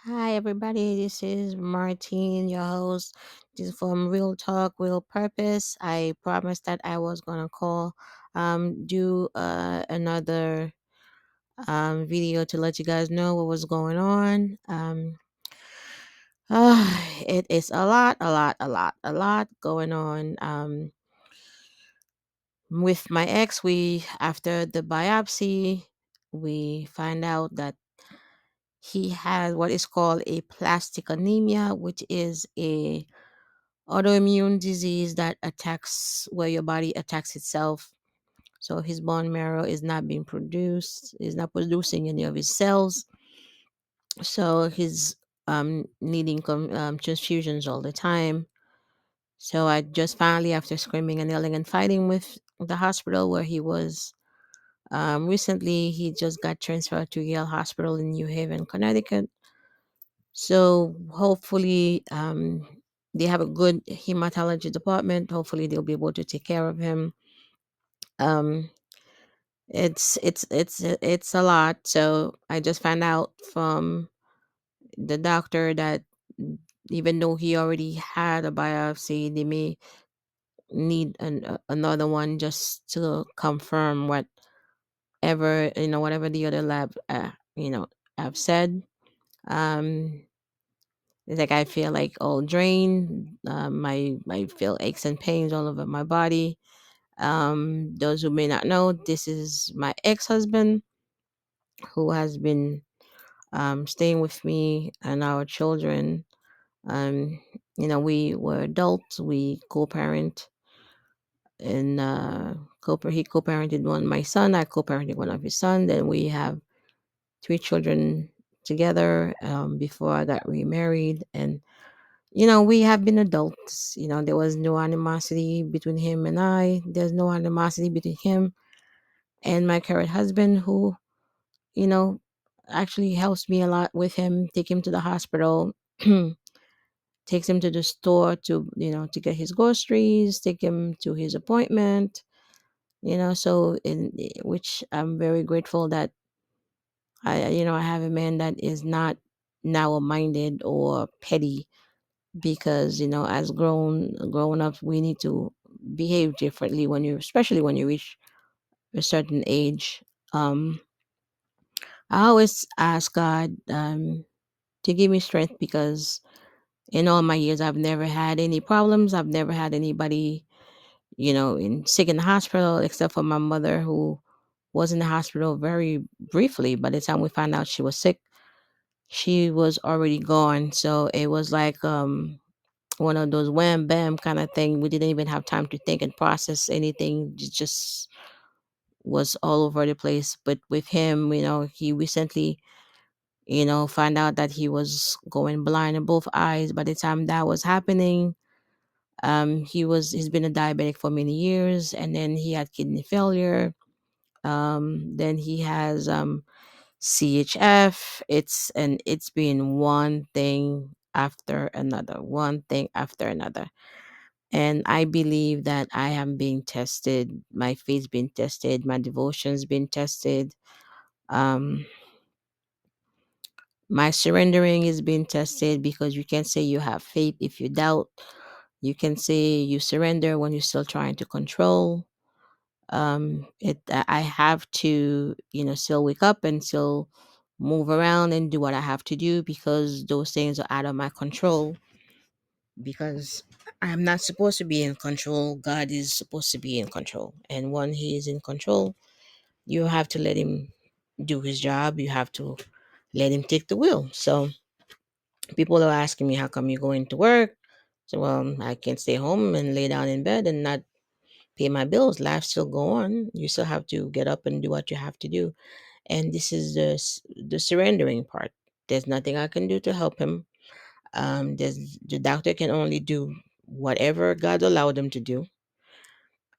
Hi, everybody. This is Martine, your host. This is from Real Talk, Real Purpose. I promised that I was gonna call, do another video to let you guys know what was going on. It is a lot going on. With my ex, we after the biopsy, we find out that he has what is called a plastic anemia, which is a autoimmune disease that attacks where your body attacks itself. So his bone marrow is not being produced, is not producing any of his cells. So he's needing transfusions all the time. So I just finally, after screaming and yelling and fighting with the hospital where he was recently, he just got transferred to Yale Hospital in New Haven, Connecticut. So hopefully, they have a good hematology department. Hopefully, they'll be able to take care of him. Um, it's a lot. So I just found out from the doctor that even though he already had a biopsy, they may need another one just to confirm whatever the other lab have said. Um, It's like I feel like all drained. I feel aches and pains all over my body. Those who may not know, this is my ex-husband who has been staying with me and our children. Um, we were adults. We co-parent, and he co-parented one my son. I co-parented one of his son. Then we have three children together. Before I got remarried, and we have been adults. There was no animosity between him and I. There's no animosity between him and my current husband, who, you know, actually helps me a lot with him, take him to the hospital, takes him to the store to get his groceries, take him to his appointment, so in which I'm very grateful that I have a man that is not narrow minded or petty because as grown ups we need to behave differently especially when you reach a certain age. um I always ask God to give me strength because in all my years I've never had any problems. I've never had anybody sick in the hospital except for my mother, who was in the hospital very briefly. By the time we found out she was sick, she was already gone. So it was like one of those wham bam kind of thing. We didn't even have time to think and process anything. It just was all over the place. But with him, he recently, found out that he was going blind in both eyes. By the time that was happening, he's been a diabetic for many years, and then he had kidney failure. Then he has CHF. It's been one thing after another, one thing after another. And I believe that I am being tested, my faith's being tested, my devotion's being tested, um, my surrendering is being tested, because you can't say you have faith if you doubt. You can say you surrender when you're still trying to control. I have to, still wake up and still move around and do what I have to do, because those things are out of my control, because I'm not supposed to be in control. God is supposed to be in control. And when He is in control, you have to let Him do His job. You have to let Him take the wheel. So people are asking me, how come you're going to work? So, well, I can't stay home and lay down in bed and not pay my bills. Life still go on. You still have to get up and do what you have to do. And this is the surrendering part. There's nothing I can do to help him. The doctor can only do whatever God allowed them to do,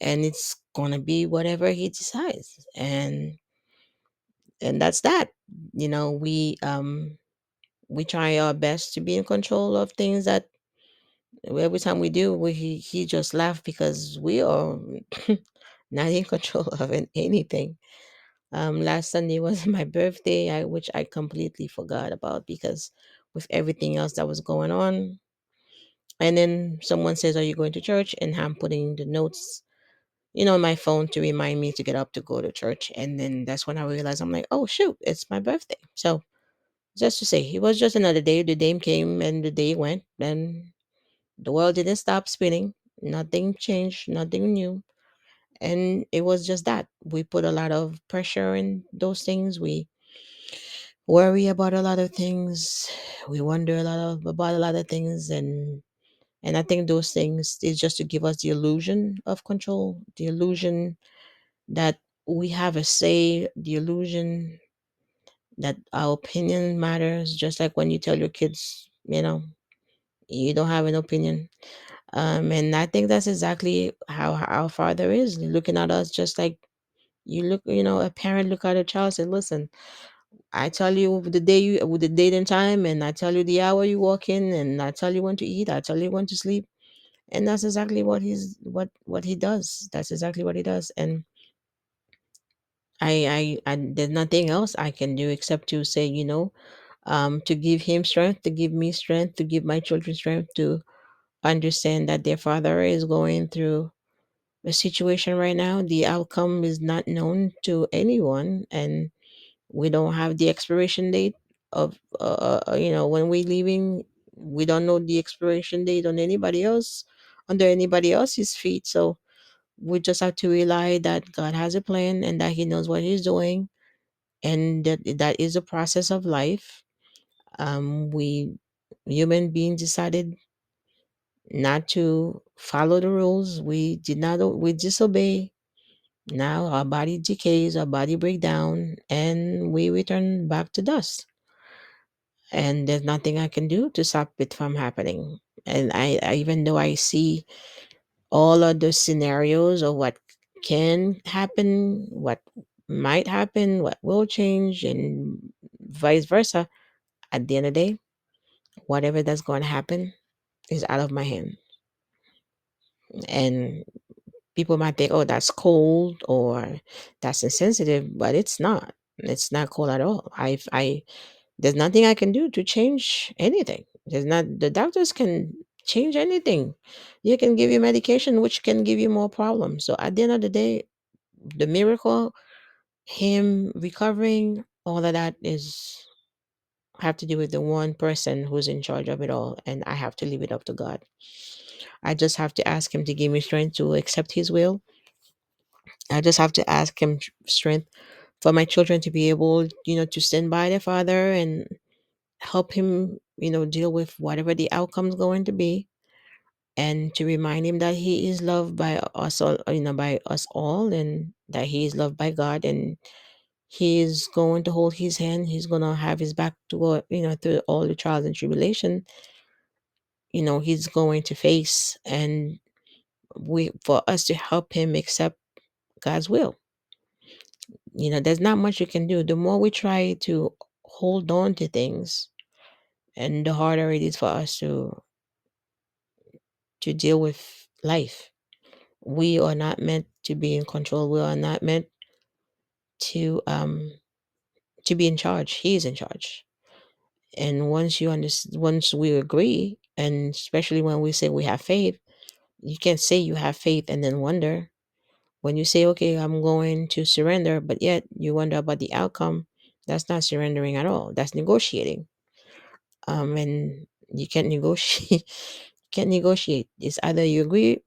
and it's gonna be whatever he decides, and that's that. We try our best to be in control of things. That every time we do, he just laugh because we are not in control of anything. Last Sunday was my birthday, which I completely forgot about, because with everything else that was going on. And then someone says, "Are you going to church?" And I'm putting the notes, on my phone to remind me to get up to go to church. And then that's when I realized, I'm like, oh shoot, it's my birthday. So just to say, it was just another day. The day came and the day went, and the world didn't stop spinning. Nothing changed, nothing new. And it was just that. We put a lot of pressure in those things. We worry about a lot of things. We wonder about a lot of things, and I think those things is just to give us the illusion of control, the illusion that we have a say, the illusion that our opinion matters. Just like when you tell your kids, you don't have an opinion. And I think that's exactly how our father is looking at us, just like a parent look at a child, say, listen, I tell you the day you with the date and time, and I tell you the hour you walk in, and I tell you when to eat, I tell you when to sleep. And that's exactly what he does. That's exactly what he does. And I there's nothing else I can do except to say, to give him strength, to give me strength, to give my children strength to understand that their father is going through a situation right now. The outcome is not known to anyone, and we don't have the expiration date of, when we leaving. We don't know the expiration date on anybody else, under anybody else's feet. So we just have to rely that God has a plan and that He knows what He's doing, and that is a process of life. We human beings decided not to follow the rules. We did not. We disobey. Now our body decays, our body break down, and we return back to dust. And there's nothing I can do to stop it from happening. And even though I see all of the scenarios of what can happen, what might happen, what will change, and vice versa, at the end of the day, whatever that's going to happen is out of my hand. And people might think, oh, that's cold or that's insensitive, but it's not. It's not cold at all. There's nothing I can do to change anything. There's not, the doctors can change anything. You can give you medication, which can give you more problems. So at the end of the day, the miracle, him recovering, all of that is have to do with the one person who's in charge of it all, and I have to leave it up to God. I just have to ask him to give me strength to accept his will. I just have to ask him strength for my children to be able, to stand by their father and help him, deal with whatever the outcome's going to be, and to remind him that he is loved by us all, by us all, and that he is loved by God, and he is going to hold his hand. He's going to have his back to go, through all the trials and tribulation, he's going to face. And for us to help him accept God's will. There's not much you can do. The more we try to hold on to things, and the harder it is for us to deal with life. We are not meant to be in control. We are not meant to to be in charge. He is in charge. And once we agree, and especially when we say we have faith, you can't say you have faith and then wonder. When you say, okay, I'm going to surrender, but yet you wonder about the outcome, that's not surrendering at all. That's negotiating. And you can't negotiate. Can't negotiate. It's either you agree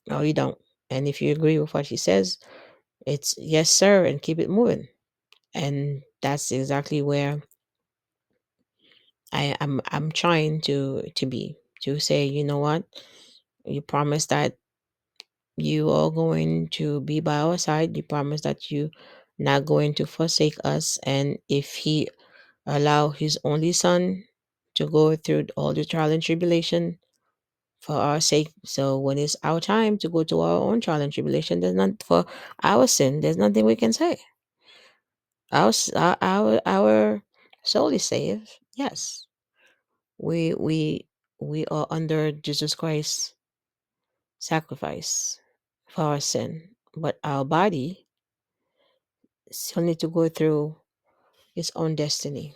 or you don't. And if you agree with what he says, it's yes, sir, and keep it moving. And that's exactly where I'm trying to say, you know what? You promised that you are going to be by our side. You promised that you not going to forsake us. And if he allow his only son to go through all the trial and tribulation for our sake. So when it's our time to go to our own trial and tribulation, there's not for our sin. There's nothing we can say. Our soul is saved. Yes, we are under Jesus Christ's sacrifice for our sin, but our body still need to go through its own destiny.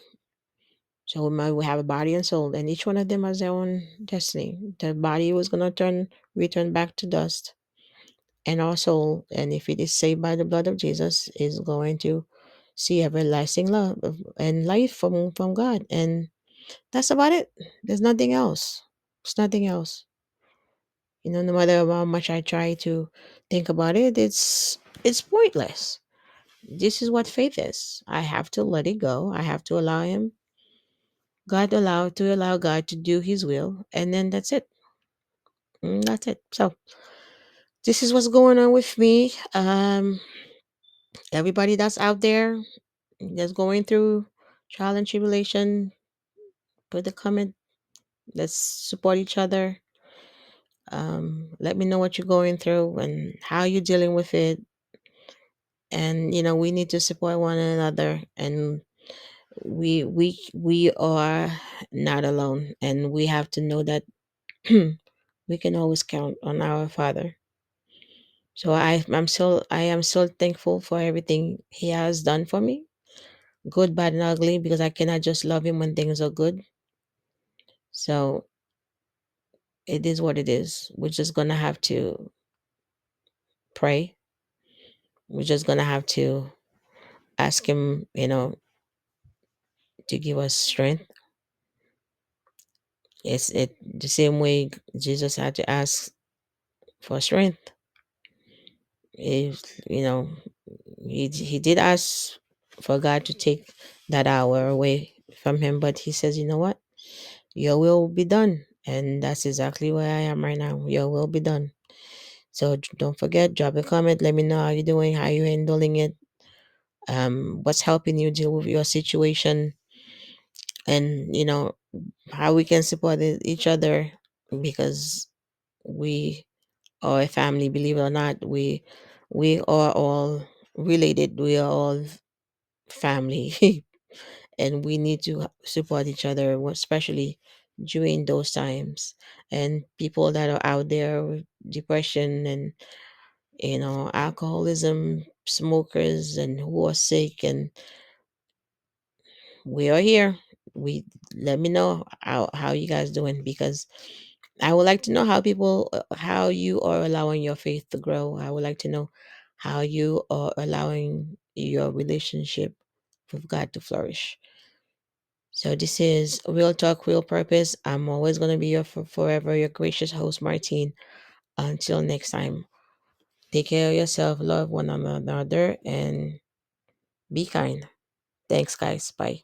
So we have a body and soul, and each one of them has their own destiny. The body was gonna return back to dust, and our soul, and if it is saved by the blood of Jesus, is going to see everlasting love and life from God. And that's about it. There's nothing else. It's nothing else. No matter how much I try to think about it, it's pointless. This is what faith is. I have to let it go. I have to allow him, allow God to do his will, and then that's it. That's it. So this is what's going on with me. Everybody that's out there that's going through trial and tribulation, put the comment. Let's support each other. Let me know what you're going through and how you're dealing with it. And we need to support one another. And we are not alone. And we have to know that we can always count on our Father. So I am so thankful for everything He has done for me, good, bad, and ugly, because I cannot just love Him when things are good. So it is what it is. We're just gonna have to pray. We're just gonna have to ask Him, to give us strength. It's the same way Jesus had to ask for strength. If he did ask for God to take that hour away from him, but he says, you know what, your will be done. And that's exactly where I am right now. Your will be done. So don't forget, drop a comment. Let me know how you're doing, how you're handling it, what's helping you deal with your situation, and how we can support each other, because we are a family. Believe it or not, we are all related. We are all family. And we need to support each other, especially during those times. And people that are out there with depression and alcoholism, smokers, and who are sick, and we are here. We Let me know how you guys doing, because I would like to know how you are allowing your faith to grow. I would like to know how you are allowing your relationship with God to flourish. So this is Real Talk, Real Purpose. I'm always going to be your forever, your gracious host, Martine. Until next time, take care of yourself, love one another, and be kind. Thanks, guys. Bye.